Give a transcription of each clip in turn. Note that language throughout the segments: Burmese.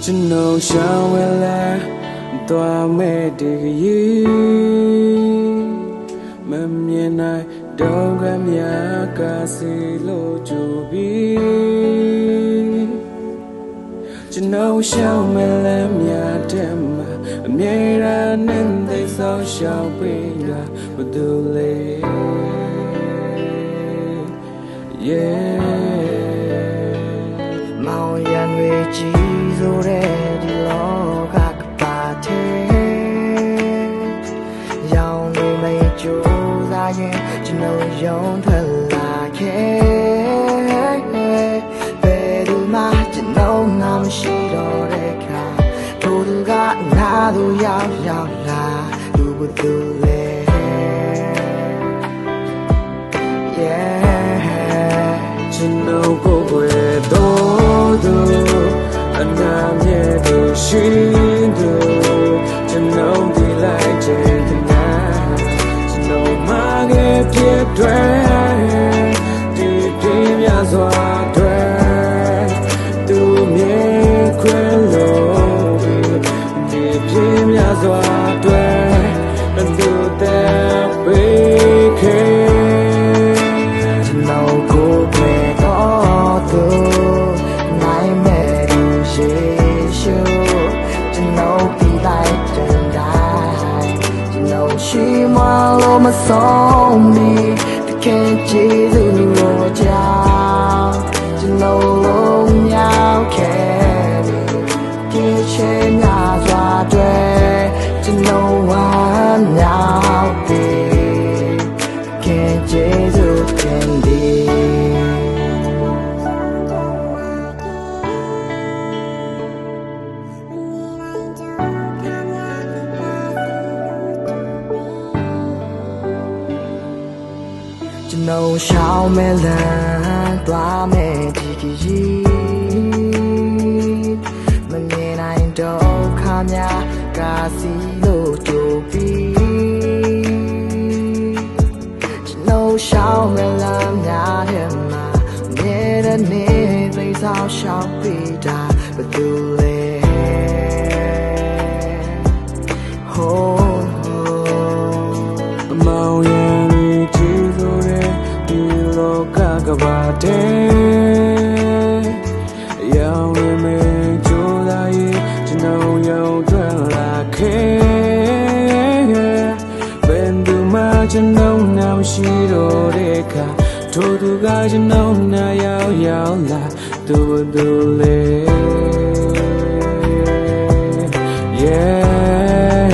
ကျွန်တော်ရှောင်းဝဲလာသွားမဲ့တည်းမမြင်နိုင်တော့ကများကစီလို့ကြိုပြီးကျွန်တော်ရှောင်းမလဲမြတ်တဲ့မှာအမြဲတမ်းနဲ့သိဆောင်ရှောင်းပေးတာဘယ်သူလဲ yeah မောင်ရံတွေကြီးဆိုတဲ့ဒီလောကကပါတဲ့ရောင်နေမကြိုးစားရင်ကျွန်တော်ရုံထွက်လာခဲ့ဘယ်သူမှကျွန်တော်နာမရှိတော့တဲ့ခါတို့သူကနာသူရောက်လာသူဘသူလဲ ကျွန်တော်ကိုယ်ွယ်တော်သူအနာမြဲသူရှိသူကျွန်တော်ဒီလိုက်တဲ့နာကျွန်တော်မကပြည့်တွေဒီပြင်းများစွာတွေသူမြဲခွဲလို့ဒီပြင်းများစွာတွေသူတဲ့ပေးခဲ့ရှိမလို့မဆုံးမီတကယ်ကြည့်သူတို့ကြောင့်ကျွန်တော်လုံးမြောက်ခဲ့ဒီချေများစွာတွေကျွန်တော်ဝမ်းမြောက်ပြီးတကယ်ကြည့်သူတင်ဒီကျွန်တော်ရှောင်းမဲ့လမ်းသွားမဲ့ဒီကြီးမနေနိုင်တော့ခါများကာစီလို့ကြိုပြီးကျွန်တော်ရှောင်းမဲ့လမ်းများထဲမှာမြဲတဲ့နေသိဆောင်ရှောင်းပြီးတာဘယ်သူလဲဟိုမောင်ရကဘာတဲ့ရောင်ရမေကြိုးလာရဲ့ကျွန်တော်ရုံထွက်လာခဲ့ဘယ်သူမှကျွန်တော်နာမရှိတော့တဲ့အခါထိုသူကကျွန်တော်နာရောက်လာသူလေ yeah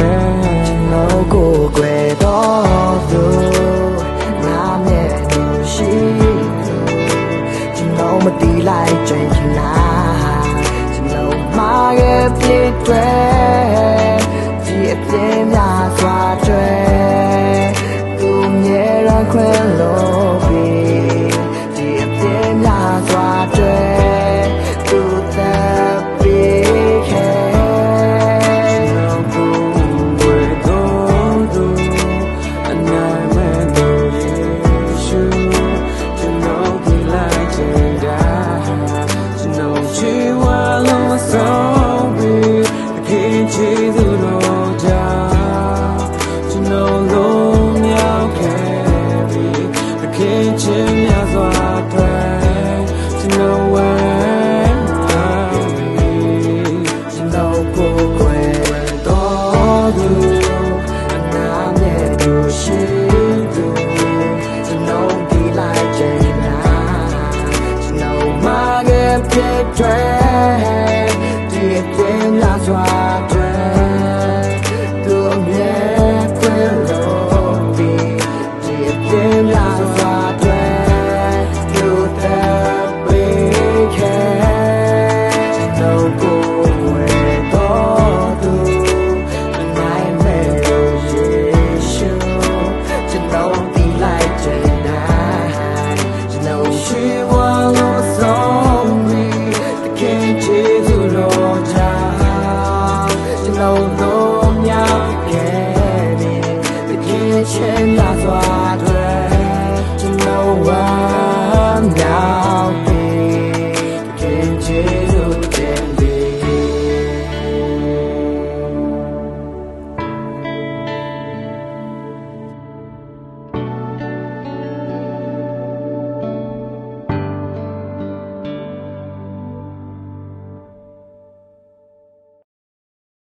ကျွန်တော်ကိုယ်ွယ်တော့သူမတီးလိုက်ကြင်ချင်လားကျွန်တော်မှာရဲ့ပြည့်တွေ